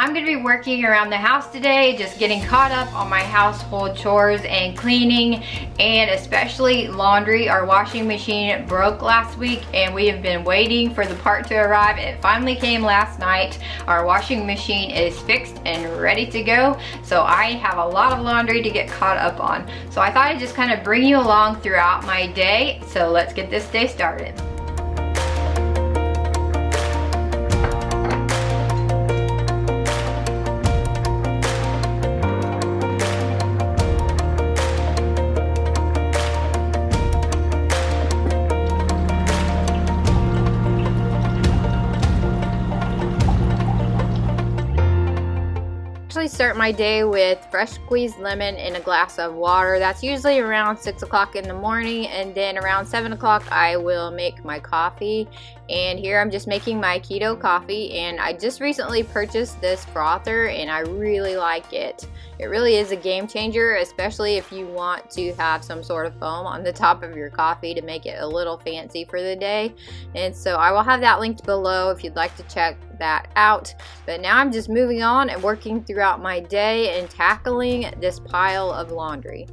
I'm going to be working around the house today, just getting caught up on my household chores and cleaning, and especially laundry. Our washing machine broke last week and we have been waiting for the part to arrive. It finally came last night. Our washing machine is fixed and ready to go, so I have a lot of laundry to get caught up on. So I thought I'd just kind of bring you along throughout my day. So let's get this day started. Start my day with fresh squeezed lemon in a glass of water. That's usually around 6 o'clock in the morning, and then around 7 o'clock I will make my coffee. And here I'm just making my keto coffee, and I just recently purchased this frother and I really like it. It really is a game changer, especially if you want to have some sort of foam on the top of your coffee to make it a little fancy for the day. And so I will have that linked below if you'd like to check that out. But now I'm just moving on and working throughout my day and tackling this pile of laundry.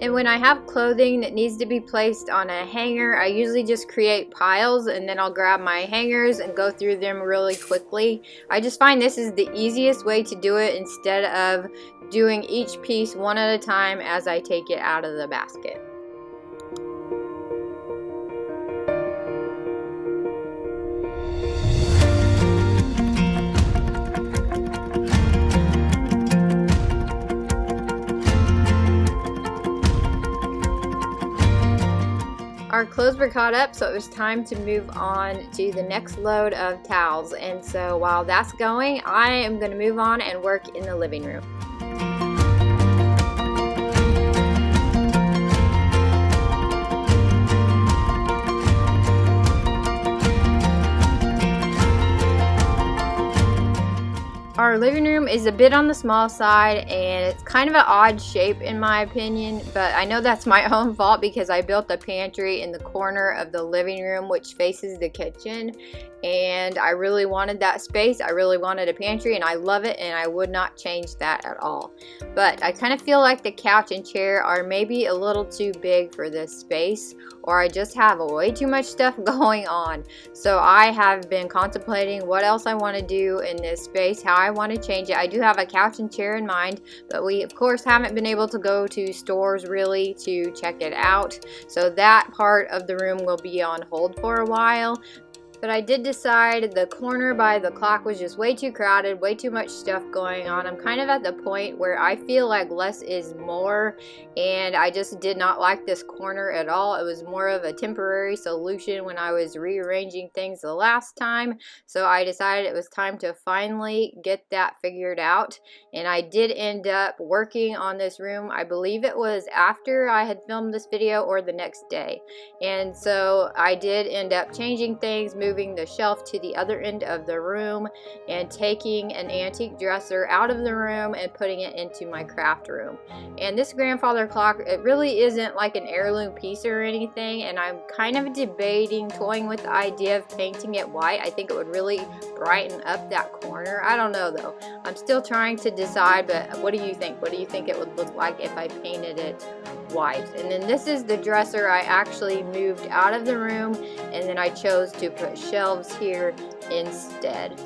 And when I have clothing that needs to be placed on a hanger, I usually just create piles and then I'll grab my hangers and go through them really quickly. I just find this is the easiest way to do it instead of doing each piece one at a time as I take it out of the basket. Our clothes were caught up, so it was time to move on to the next load of towels. And so while that's going, I am going to move on and work in the living room. Our living room is a bit on the small side and it's kind of an odd shape in my opinion, but I know that's my own fault because I built a pantry in the corner of the living room which faces the kitchen, and I really wanted that space. I really wanted a pantry and I love it and I would not change that at all. But I kind of feel like the couch and chair are maybe a little too big for this space, or I just have way too much stuff going on. So I have been contemplating what else I want to do in this space, how I want to change it. I do have a couch and chair in mind, but we of course haven't been able to go to stores really to check it out. So that part of the room will be on hold for a while. But I did decide the corner by the clock was just way too crowded, way too much stuff going on. I'm kind of at the point where I feel like less is more, and I just did not like this corner at all. It was more of a temporary solution when I was rearranging things the last time. So I decided it was time to finally get that figured out. And I did end up working on this room. I believe it was after I had filmed this video or the next day. And so I did end up changing things, moving the shelf to the other end of the room and taking an antique dresser out of the room and putting it into my craft room. And this grandfather clock, it really isn't like an heirloom piece or anything, and I'm kind of debating, toying with the idea of painting it white. I think it would really brighten up that corner. I don't know though. I'm still trying to decide, but what do you think? What do you think it would look like if I painted it white? And then this is the dresser I actually moved out of the room, and then I chose to put shelves here instead.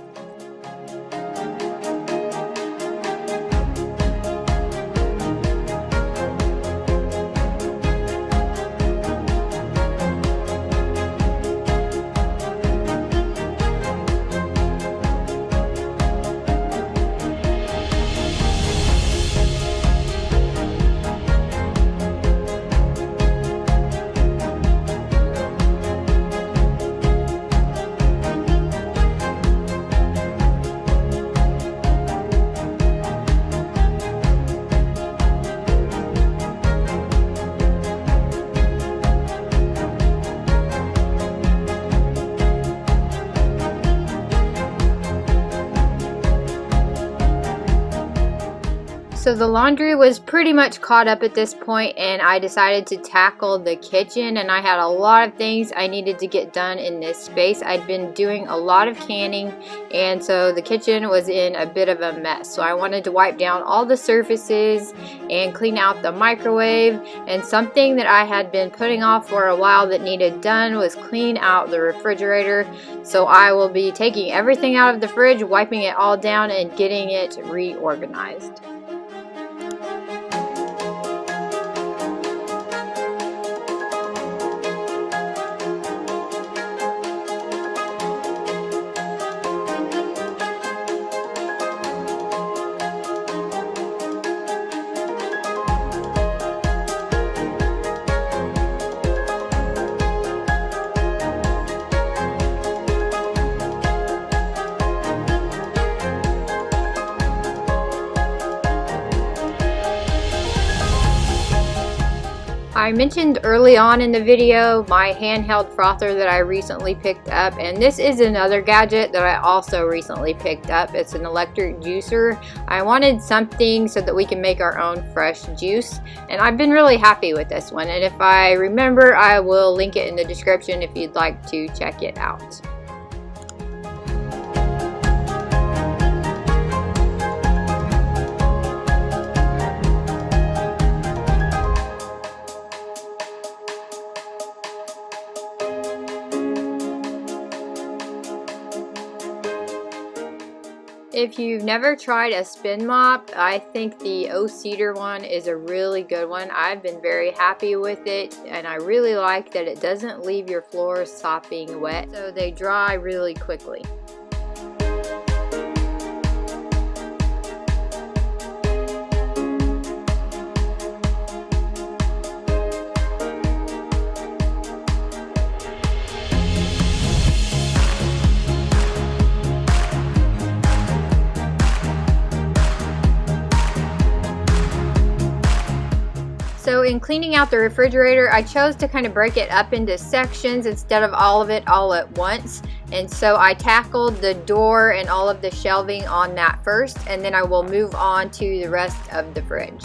So the laundry was pretty much caught up at this point, and I decided to tackle the kitchen, and I had a lot of things I needed to get done in this space. I'd been doing a lot of canning, and so the kitchen was in a bit of a mess. So I wanted to wipe down all the surfaces and clean out the microwave, and something that I had been putting off for a while that needed done was clean out the refrigerator. So I will be taking everything out of the fridge, wiping it all down, and getting it reorganized. I mentioned early on in the video my handheld frother that I recently picked up, and this is another gadget that I also recently picked up. It's an electric juicer. I wanted something so that we can make our own fresh juice, and I've been really happy with this one, and if I remember I will link it in the description if you'd like to check it out. If you've never tried a spin mop, I think the O-Cedar one is a really good one. I've been very happy with it, and I really like that it doesn't leave your floors sopping wet, so they dry really quickly. So in cleaning out the refrigerator, I chose to kind of break it up into sections instead of all of it all at once. And so I tackled the door and all of the shelving on that first, and then I will move on to the rest of the fridge.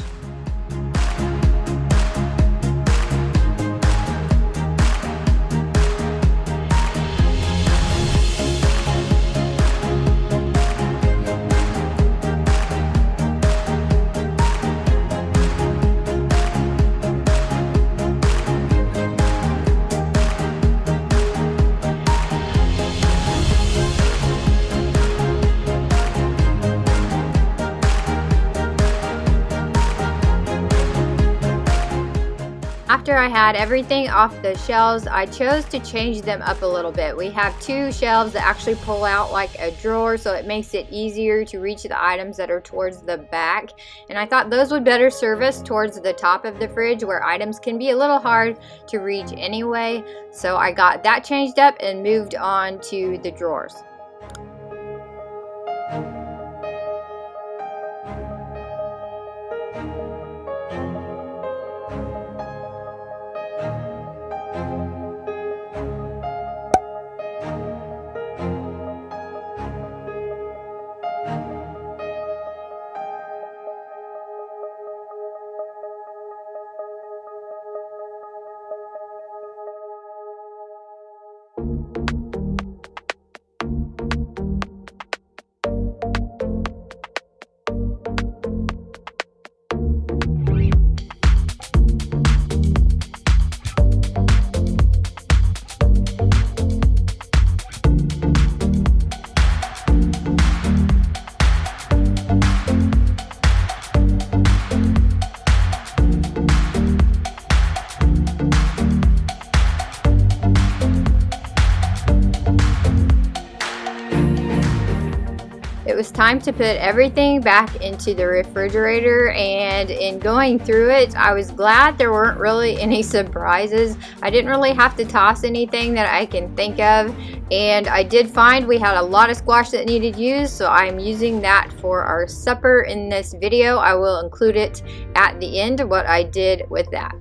After I had everything off the shelves, I chose to change them up a little bit. We have two shelves that actually pull out like a drawer, so it makes it easier to reach the items that are towards the back. And I thought those would better serve us towards the top of the fridge where items can be a little hard to reach anyway. So I got that changed up and moved on to the drawers. It was time to put everything back into the refrigerator, and in going through it, I was glad there weren't really any surprises. I didn't really have to toss anything that I can think of, and I did find we had a lot of squash that needed used, so I'm using that for our supper in this video. I will include it at the end, what I did with that.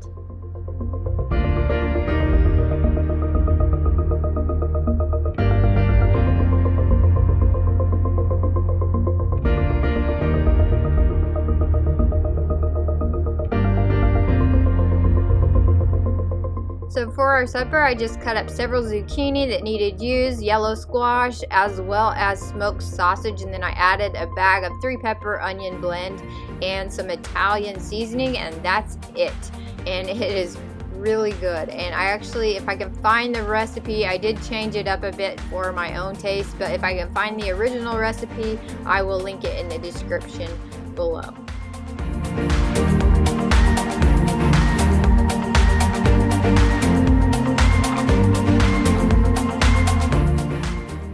for our supper, I just cut up several zucchini that needed used, yellow squash, as well as smoked sausage, and then I added a bag of 3-pepper onion blend and some Italian seasoning, and that's it. And it is really good. And I actually, if I can find the recipe, I did change it up a bit for my own taste, but if I can find the original recipe, I will link it in the description below.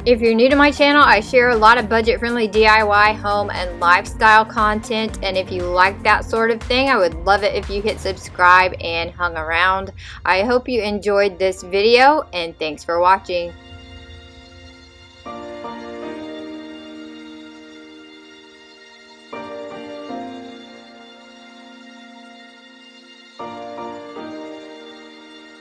If you're new to my channel, I share a lot of budget-friendly DIY home and lifestyle content, and if you like that sort of thing, I would love it if you hit subscribe and hung around. I hope you enjoyed this video, and thanks for watching.